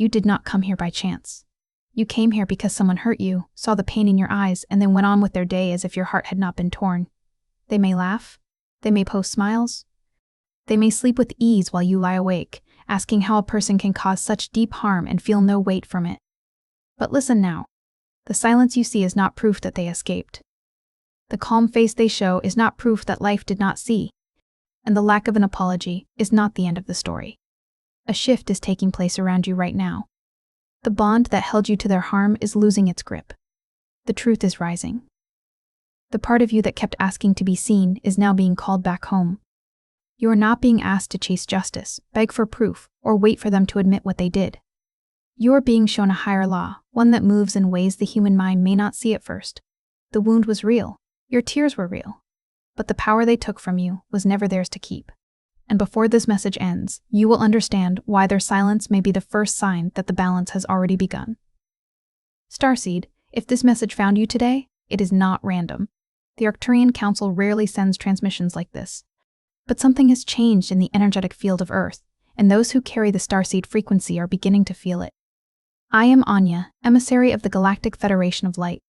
You did not come here by chance. You came here because someone hurt you, saw the pain in your eyes, and then went on with their day as if your heart had not been torn. They may laugh. They may post smiles. They may sleep with ease while you lie awake, asking how a person can cause such deep harm and feel no weight from it. But listen now. The silence you see is not proof that they escaped. The calm face they show is not proof that life did not see. And the lack of an apology is not the end of the story. A shift is taking place around you right now. The bond that held you to their harm is losing its grip. The truth is rising. The part of you that kept asking to be seen is now being called back home. You are not being asked to chase justice, beg for proof, or wait for them to admit what they did. You are being shown a higher law, one that moves in ways the human mind may not see at first. The wound was real. Your tears were real. But the power they took from you was never theirs to keep. And before this message ends, you will understand why their silence may be the first sign that the balance has already begun. Starseed, if this message found you today, it is not random. The Arcturian Council rarely sends transmissions like this. But something has changed in the energetic field of Earth, and those who carry the Starseed frequency are beginning to feel it. I am Anya, emissary of the Galactic Federation of Light.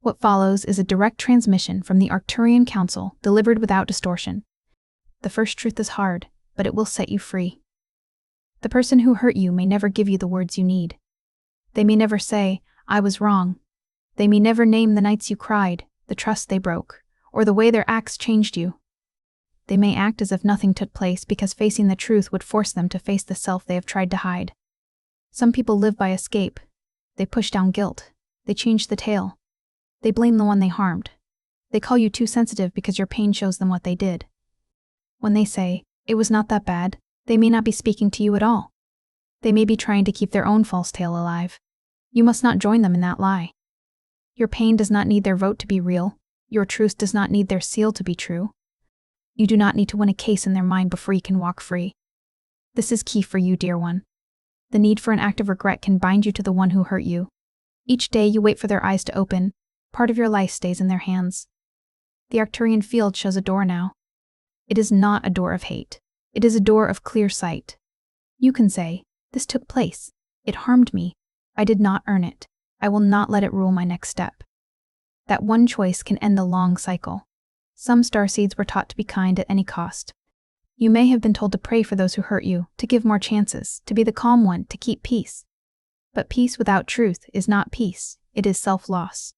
What follows is a direct transmission from the Arcturian Council, delivered without distortion. The first truth is hard, but it will set you free. The person who hurt you may never give you the words you need. They may never say, "I was wrong." They may never name the nights you cried, the trust they broke, or the way their acts changed you. They may act as if nothing took place because facing the truth would force them to face the self they have tried to hide. Some people live by escape. They push down guilt. They change the tale. They blame the one they harmed. They call you too sensitive because your pain shows them what they did. When they say, "It was not that bad," they may not be speaking to you at all. They may be trying to keep their own false tale alive. You must not join them in that lie. Your pain does not need their vote to be real. Your truth does not need their seal to be true. You do not need to win a case in their mind before you can walk free. This is key for you, dear one. The need for an act of regret can bind you to the one who hurt you. Each day you wait for their eyes to open, part of your life stays in their hands. The Arcturian field shows a door now. It is not a door of hate. It is a door of clear sight. You can say, "This took place. It harmed me. I did not earn it. I will not let it rule my next step." That one choice can end the long cycle. Some starseeds were taught to be kind at any cost. You may have been told to pray for those who hurt you, to give more chances, to be the calm one, to keep peace. But peace without truth is not peace, it is self-loss.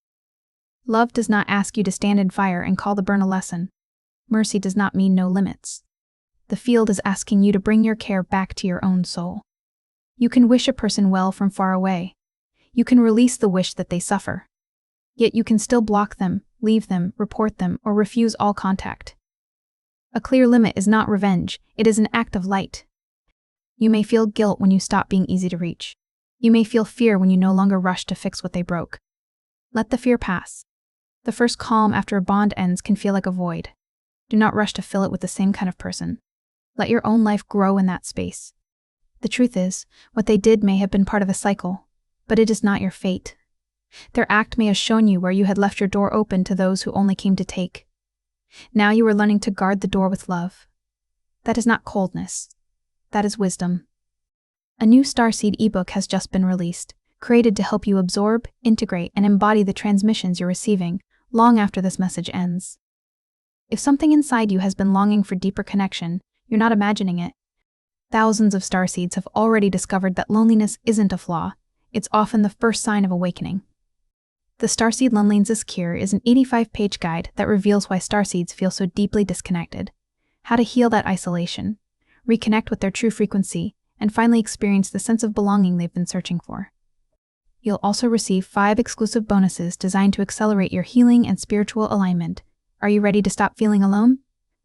Love does not ask you to stand in fire and call the burn a lesson. Mercy does not mean no limits. The field is asking you to bring your care back to your own soul. You can wish a person well from far away. You can release the wish that they suffer. Yet you can still block them, leave them, report them, or refuse all contact. A clear limit is not revenge, it is an act of light. You may feel guilt when you stop being easy to reach. You may feel fear when you no longer rush to fix what they broke. Let the fear pass. The first calm after a bond ends can feel like a void. Do not rush to fill it with the same kind of person. Let your own life grow in that space. The truth is, what they did may have been part of a cycle, but it is not your fate. Their act may have shown you where you had left your door open to those who only came to take. Now you are learning to guard the door with love. That is not coldness. That is wisdom. A new Starseed ebook has just been released, created to help you absorb, integrate, and embody the transmissions you're receiving long after this message ends. If something inside you has been longing for deeper connection, you're not imagining it. Thousands of starseeds have already discovered that loneliness isn't a flaw, it's often the first sign of awakening. The Starseed Loneliness Cure is an 85-page guide that reveals why starseeds feel so deeply disconnected, how to heal that isolation, reconnect with their true frequency, and finally experience the sense of belonging they've been searching for. You'll also receive 5 exclusive bonuses designed to accelerate your healing and spiritual alignment. Are you ready to stop feeling alone?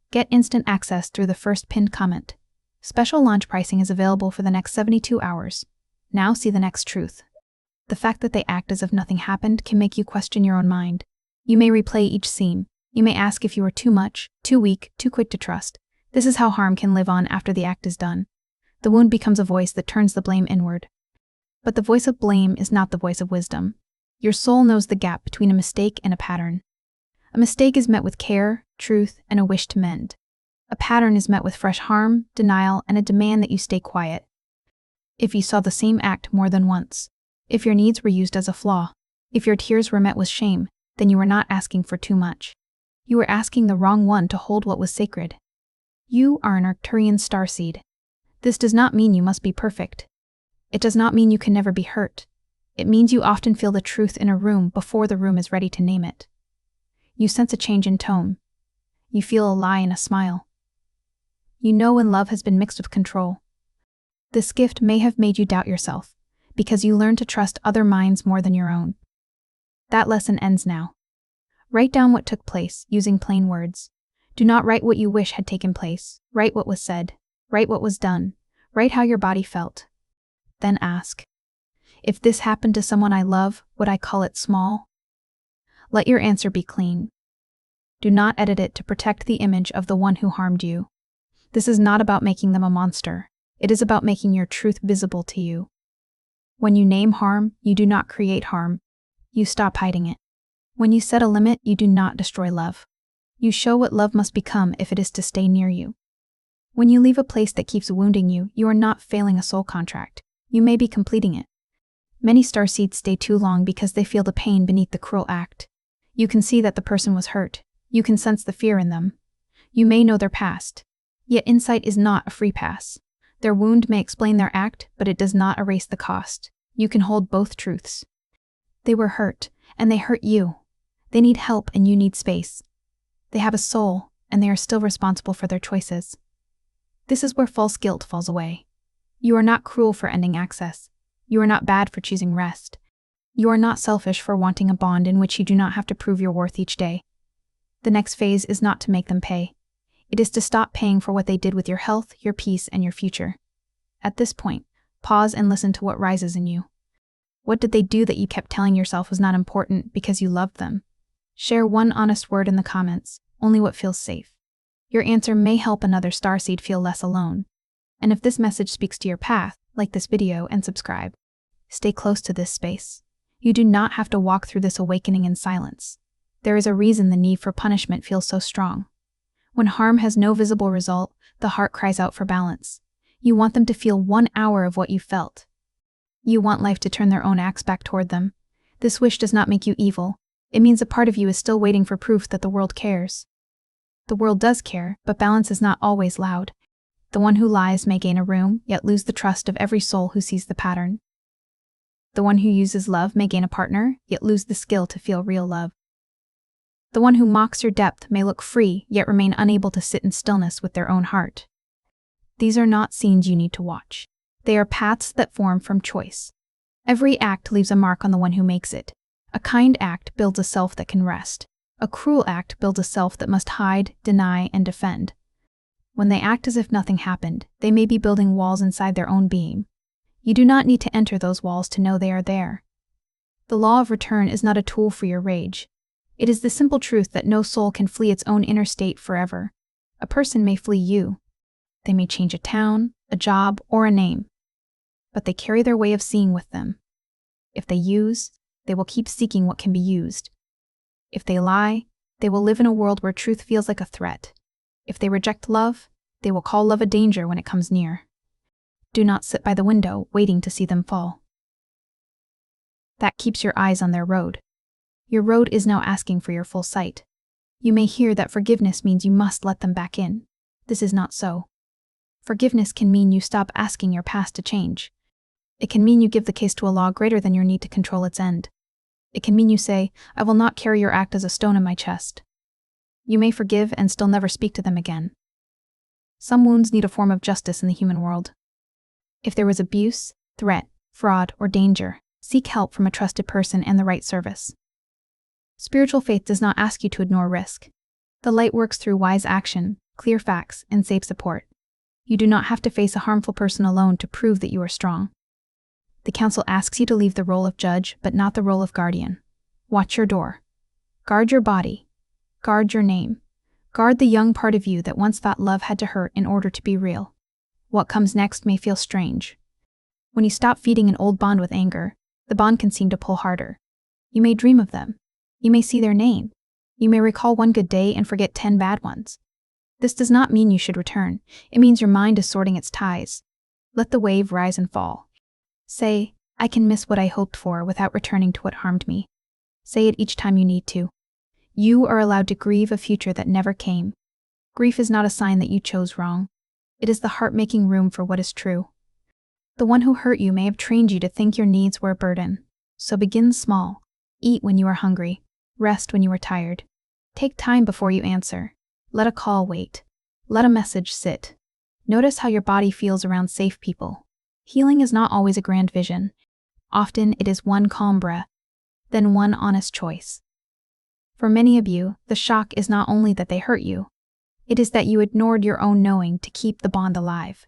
Get instant access through the first pinned comment. Special launch pricing is available for the next 72 hours. Now see the next truth. The fact that they act as if nothing happened can make you question your own mind. You may replay each scene. You may ask if you were too much, too weak, too quick to trust. This is how harm can live on after the act is done. The wound becomes a voice that turns the blame inward. But the voice of blame is not the voice of wisdom. Your soul knows the gap between a mistake and a pattern. A mistake is met with care, truth, and a wish to mend. A pattern is met with fresh harm, denial, and a demand that you stay quiet. If you saw the same act more than once, if your needs were used as a flaw, if your tears were met with shame, then you were not asking for too much. You were asking the wrong one to hold what was sacred. You are an Arcturian starseed. This does not mean you must be perfect. It does not mean you can never be hurt. It means you often feel the truth in a room before the room is ready to name it. You sense a change in tone. You feel a lie in a smile. You know when love has been mixed with control. This gift may have made you doubt yourself, because you learned to trust other minds more than your own. That lesson ends now. Write down what took place using plain words. Do not write what you wish had taken place. Write what was said. Write what was done. Write how your body felt. Then ask, if this happened to someone I love, would I call it small? Let your answer be clean. Do not edit it to protect the image of the one who harmed you. This is not about making them a monster. It is about making your truth visible to you. When you name harm, you do not create harm. You stop hiding it. When you set a limit, you do not destroy love. You show what love must become if it is to stay near you. When you leave a place that keeps wounding you, you are not failing a soul contract. You may be completing it. Many starseeds stay too long because they feel the pain beneath the cruel act. You can see that the person was hurt. You can sense the fear in them. You may know their past. Yet insight is not a free pass. Their wound may explain their act, but it does not erase the cost. You can hold both truths. They were hurt, and they hurt you. They need help, and you need space. They have a soul, and they are still responsible for their choices. This is where false guilt falls away. You are not cruel for ending access. You are not bad for choosing rest. You are not selfish for wanting a bond in which you do not have to prove your worth each day. The next phase is not to make them pay. It is to stop paying for what they did with your health, your peace, and your future. At this point, pause and listen to what rises in you. What did they do that you kept telling yourself was not important because you loved them? Share one honest word in the comments, only what feels safe. Your answer may help another starseed feel less alone. And if this message speaks to your path, like this video and subscribe. Stay close to this space. You do not have to walk through this awakening in silence. There is a reason the need for punishment feels so strong. When harm has no visible result, the heart cries out for balance. You want them to feel 1 hour of what you felt. You want life to turn their own acts back toward them. This wish does not make you evil. It means a part of you is still waiting for proof that the world cares. The world does care, but balance is not always loud. The one who lies may gain a room, yet lose the trust of every soul who sees the pattern. The one who uses love may gain a partner, yet lose the skill to feel real love. The one who mocks your depth may look free, yet remain unable to sit in stillness with their own heart. These are not scenes you need to watch. They are paths that form from choice. Every act leaves a mark on the one who makes it. A kind act builds a self that can rest. A cruel act builds a self that must hide, deny, and defend. When they act as if nothing happened, they may be building walls inside their own being. You do not need to enter those walls to know they are there. The law of return is not a tool for your rage. It is the simple truth that no soul can flee its own inner state forever. A person may flee you. They may change a town, a job, or a name. But they carry their way of seeing with them. If they use, they will keep seeking what can be used. If they lie, they will live in a world where truth feels like a threat. If they reject love, they will call love a danger when it comes near. Do not sit by the window waiting to see them fall. That keeps your eyes on their road. Your road is now asking for your full sight. You may hear that forgiveness means you must let them back in. This is not so. Forgiveness can mean you stop asking your past to change. It can mean you give the case to a law greater than your need to control its end. It can mean you say, I will not carry your act as a stone in my chest. You may forgive and still never speak to them again. Some wounds need a form of justice in the human world. If there was abuse, threat, fraud, or danger, seek help from a trusted person and the right service. Spiritual faith does not ask you to ignore risk. The light works through wise action, clear facts, and safe support. You do not have to face a harmful person alone to prove that you are strong. The council asks you to leave the role of judge, but not the role of guardian. Watch your door. Guard your body. Guard your name. Guard the young part of you that once thought love had to hurt in order to be real. What comes next may feel strange. When you stop feeding an old bond with anger, the bond can seem to pull harder. You may dream of them. You may see their name. You may recall one good day and forget 10 bad ones. This does not mean you should return. It means your mind is sorting its ties. Let the wave rise and fall. Say, I can miss what I hoped for without returning to what harmed me. Say it each time you need to. You are allowed to grieve a future that never came. Grief is not a sign that you chose wrong. It is the heart making room for what is true. The one who hurt you may have trained you to think your needs were a burden. So begin small. Eat when you are hungry. Rest when you are tired. Take time before you answer. Let a call wait. Let a message sit. Notice how your body feels around safe people. Healing is not always a grand vision. Often it is one calm breath, then one honest choice. For many of you, the shock is not only that they hurt you, it is that you ignored your own knowing to keep the bond alive.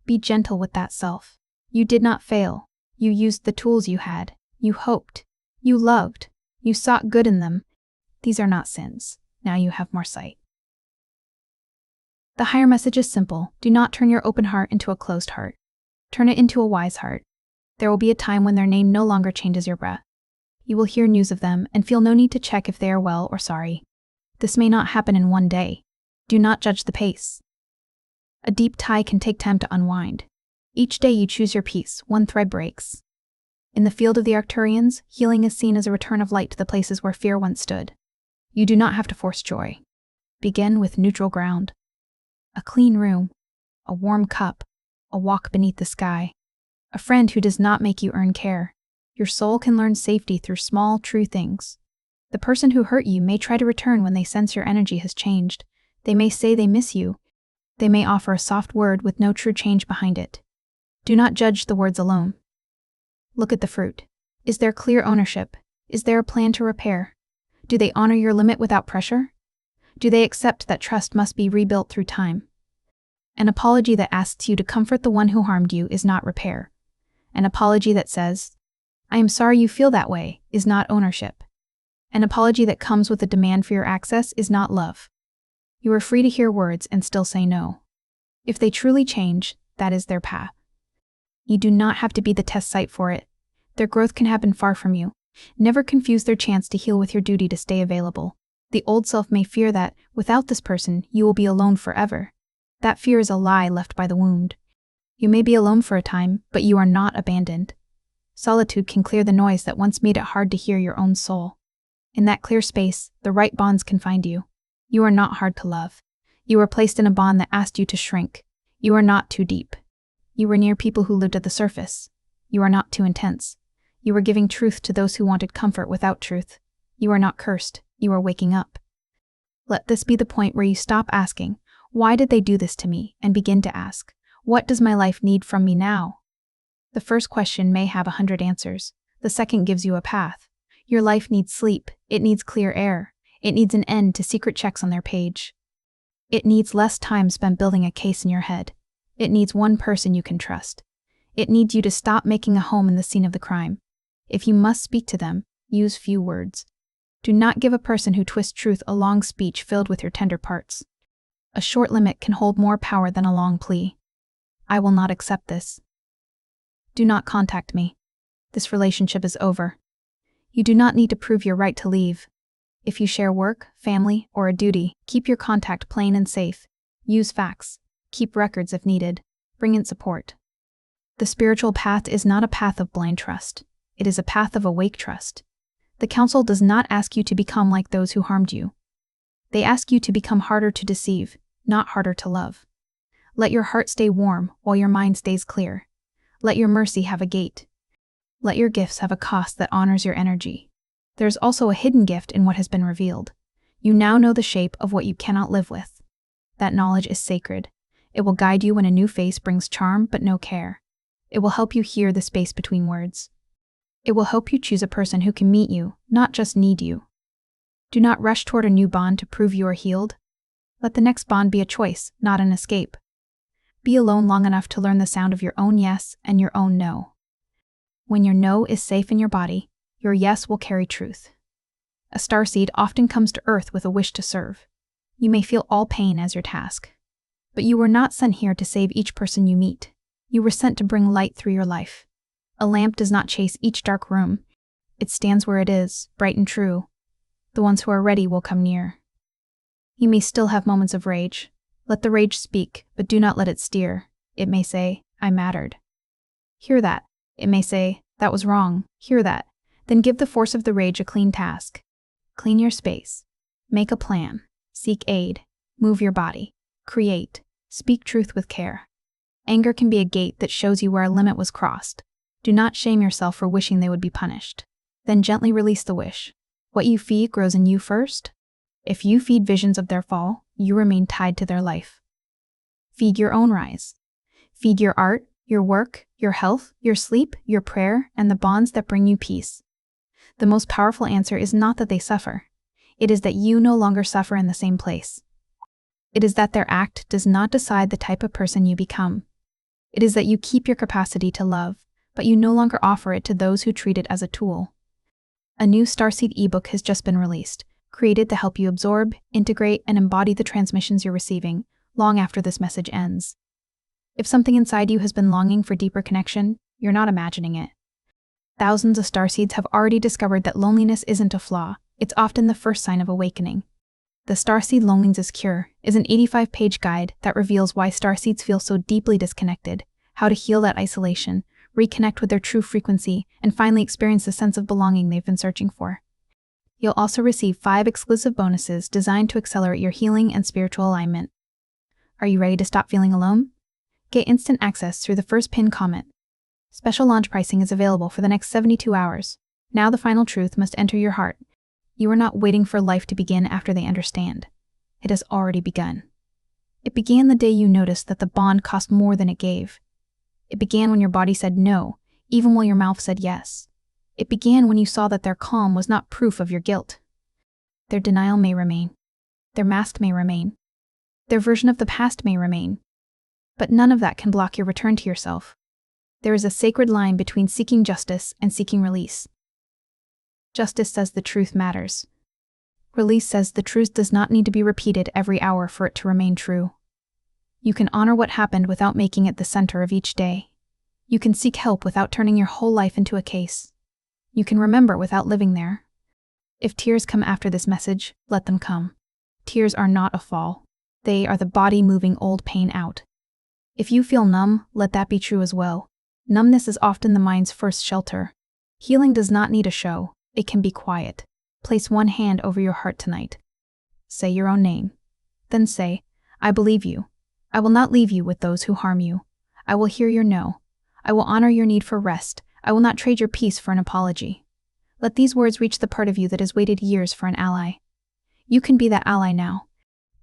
Be gentle with that self. You did not fail. You used the tools you had. You hoped. You loved. You sought good in them. These are not sins. Now you have more sight. The higher message is simple. Do not turn your open heart into a closed heart. Turn it into a wise heart. There will be a time when their name no longer changes your breath. You will hear news of them and feel no need to check if they are well or sorry. This may not happen in one day. Do not judge the pace. A deep tie can take time to unwind. Each day you choose your peace, one thread breaks. In the field of the Arcturians, healing is seen as a return of light to the places where fear once stood. You do not have to force joy. Begin with neutral ground. A clean room, a warm cup, a walk beneath the sky, a friend who does not make you earn care. Your soul can learn safety through small, true things. The person who hurt you may try to return when they sense your energy has changed. They may say they miss you. They may offer a soft word with no true change behind it. Do not judge the words alone. Look at the fruit. Is there clear ownership? Is there a plan to repair? Do they honor your limit without pressure? Do they accept that trust must be rebuilt through time? An apology that asks you to comfort the one who harmed you is not repair. An apology that says, I am sorry you feel that way, is not ownership. An apology that comes with a demand for your access is not love. You are free to hear words and still say no. If they truly change, that is their path. You do not have to be the test site for it. Their growth can happen far from you. Never confuse their chance to heal with your duty to stay available. The old self may fear that, without this person, you will be alone forever. That fear is a lie left by the wound. You may be alone for a time, but you are not abandoned. Solitude can clear the noise that once made it hard to hear your own soul. In that clear space, the right bonds can find you. You are not hard to love. You were placed in a bond that asked you to shrink. You are not too deep. You were near people who lived at the surface. You are not too intense. You were giving truth to those who wanted comfort without truth. You are not cursed. You are waking up. Let this be the point where you stop asking, why did they do this to me, and begin to ask, what does my life need from me now? The first question may have 100 answers. The second gives you a path. Your life needs sleep. It needs clear air. It needs an end to secret checks on their page. It needs less time spent building a case in your head. It needs one person you can trust. It needs you to stop making a home in the scene of the crime. If you must speak to them, use few words. Do not give a person who twists truth a long speech filled with your tender parts. A short limit can hold more power than a long plea. I will not accept this. Do not contact me. This relationship is over. You do not need to prove your right to leave. If you share work, family, or a duty, keep your contact plain and safe. Use facts. Keep records if needed. Bring in support. The spiritual path is not a path of blind trust. It is a path of awake trust. The council does not ask you to become like those who harmed you. They ask you to become harder to deceive, not harder to love. Let your heart stay warm while your mind stays clear. Let your mercy have a gate. Let your gifts have a cost that honors your energy. There's also a hidden gift in what has been revealed. You now know the shape of what you cannot live with. That knowledge is sacred. It will guide you when a new face brings charm but no care. It will help you hear the space between words. It will help you choose a person who can meet you, not just need you. Do not rush toward a new bond to prove you are healed. Let the next bond be a choice, not an escape. Be alone long enough to learn the sound of your own yes and your own no. When your no is safe in your body, your yes will carry truth. A starseed often comes to Earth with a wish to serve. You may feel all pain as your task. But you were not sent here to save each person you meet. You were sent to bring light through your life. A lamp does not chase each dark room. It stands where it is, bright and true. The ones who are ready will come near. You may still have moments of rage. Let the rage speak, but do not let it steer. It may say, I mattered. Hear that. It may say, "That was wrong, hear that." Then give the force of the rage a clean task. Clean your space. Make a plan. Seek aid. Move your body. Create. Speak truth with care. Anger can be a gate that shows you where a limit was crossed. Do not shame yourself for wishing they would be punished. Then gently release the wish. What you feed grows in you first. If you feed visions of their fall, you remain tied to their life. Feed your own rise. Feed your art, your work, your health, your sleep, your prayer, and the bonds that bring you peace. The most powerful answer is not that they suffer. It is that you no longer suffer in the same place. It is that their act does not decide the type of person you become. It is that you keep your capacity to love, but you no longer offer it to those who treat it as a tool. A new Starseed ebook has just been released, created to help you absorb, integrate, and embody the transmissions you're receiving, long after this message ends. If something inside you has been longing for deeper connection, you're not imagining it. Thousands of Starseeds have already discovered that loneliness isn't a flaw, it's often the first sign of awakening. The Starseed Loneliness Cure is an 85-page guide that reveals why Starseeds feel so deeply disconnected, how to heal that isolation, reconnect with their true frequency, and finally experience the sense of belonging they've been searching for. You'll also receive 5 exclusive bonuses designed to accelerate your healing and spiritual alignment. Are you ready to stop feeling alone? Get instant access through the first pinned comment. Special launch pricing is available for the next 72 hours. Now the final truth must enter your heart. You are not waiting for life to begin after they understand. It has already begun. It began the day you noticed that the bond cost more than it gave. It began when your body said no, even while your mouth said yes. It began when you saw that their calm was not proof of your guilt. Their denial may remain. Their mask may remain. Their version of the past may remain. But none of that can block your return to yourself. There is a sacred line between seeking justice and seeking release. Justice says the truth matters. Release says the truth does not need to be repeated every hour for it to remain true. You can honor what happened without making it the center of each day. You can seek help without turning your whole life into a case. You can remember without living there. If tears come after this message, let them come. Tears are not a fall. They are the body moving old pain out. If you feel numb, let that be true as well. Numbness is often the mind's first shelter. Healing does not need a show. It can be quiet. Place one hand over your heart tonight. Say your own name. Then say, "I believe you. I will not leave you with those who harm you. I will hear your no. I will honor your need for rest. I will not trade your peace for an apology." Let these words reach the part of you that has waited years for an ally. You can be that ally now.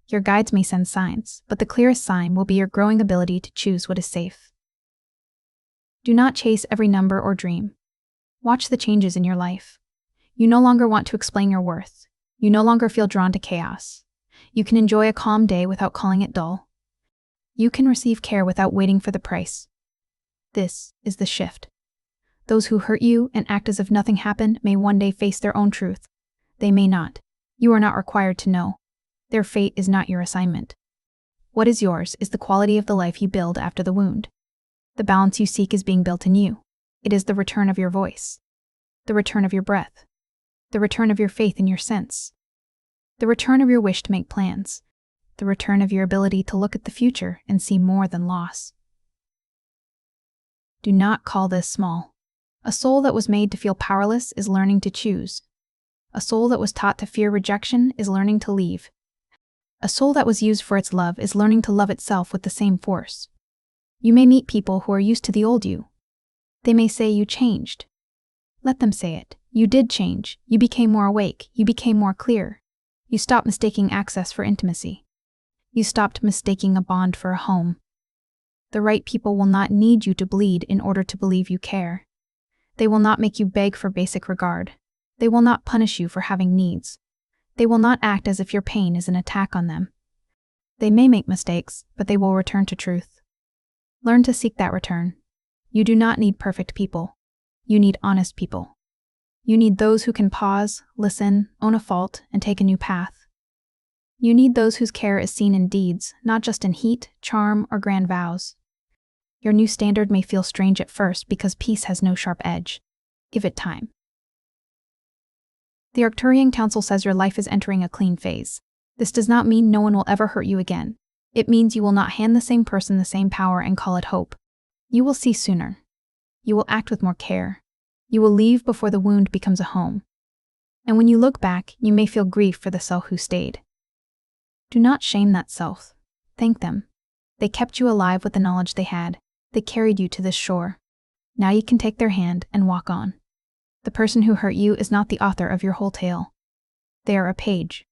Your guides may send signs, but the clearest sign will be your growing ability to choose what is safe. Do not chase every number or dream. Watch the changes in your life. You no longer want to explain your worth. You no longer feel drawn to chaos. You can enjoy a calm day without calling it dull. You can receive care without waiting for the price. This is the shift. Those who hurt you and act as if nothing happened may one day face their own truth. They may not. You are not required to know. Their fate is not your assignment. What is yours is the quality of the life you build after the wound. The balance you seek is being built in you. It is the return of your voice. The return of your breath. The return of your faith in your sense. The return of your wish to make plans. The return of your ability to look at the future and see more than loss. Do not call this small. A soul that was made to feel powerless is learning to choose. A soul that was taught to fear rejection is learning to leave. A soul that was used for its love is learning to love itself with the same force. You may meet people who are used to the old you. They may say you changed. Let them say it. You did change. You became more awake. You became more clear. You stopped mistaking access for intimacy. You stopped mistaking a bond for a home. The right people will not need you to bleed in order to believe you care. They will not make you beg for basic regard. They will not punish you for having needs. They will not act as if your pain is an attack on them. They may make mistakes, but they will return to truth. Learn to seek that return. You do not need perfect people. You need honest people. You need those who can pause, listen, own a fault, and take a new path. You need those whose care is seen in deeds, not just in heat, charm, or grand vows. Your new standard may feel strange at first because peace has no sharp edge. Give it time. The Arcturian Council says your life is entering a clean phase. This does not mean no one will ever hurt you again. It means you will not hand the same person the same power and call it hope. You will see sooner. You will act with more care. You will leave before the wound becomes a home. And when you look back, you may feel grief for the self who stayed. Do not shame that self. Thank them. They kept you alive with the knowledge they had. They carried you to this shore. Now you can take their hand and walk on. The person who hurt you is not the author of your whole tale. They are a page.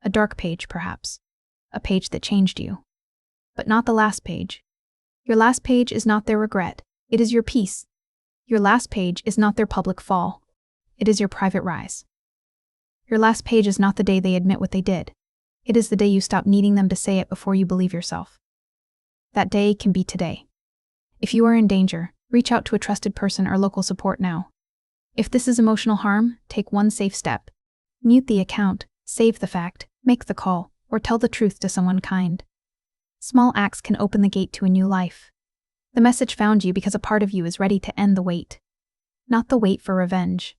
A dark page, perhaps. A page that changed you. But not the last page. Your last page is not their regret. It is your peace. Your last page is not their public fall. It is your private rise. Your last page is not the day they admit what they did. It is the day you stop needing them to say it before you believe yourself. That day can be today. If you are in danger, reach out to a trusted person or local support now. If this is emotional harm, take one safe step. Mute the account, save the fact, make the call, or tell the truth to someone kind. Small acts can open the gate to a new life. The message found you because a part of you is ready to end the wait. Not the wait for revenge.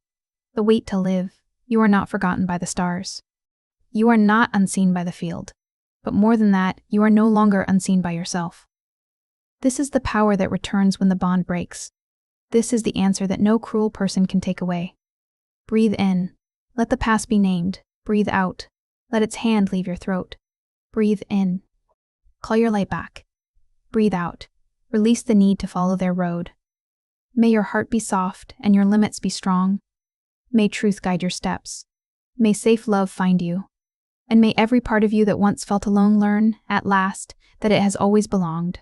The wait to live. You are not forgotten by the stars. You are not unseen by the field. But more than that, you are no longer unseen by yourself. This is the power that returns when the bond breaks. This is the answer that no cruel person can take away. Breathe in. Let the past be named. Breathe out. Let its hand leave your throat. Breathe in. Call your light back. Breathe out. Release the need to follow their road. May your heart be soft and your limits be strong. May truth guide your steps. May safe love find you. And may every part of you that once felt alone learn, at last, that it has always belonged.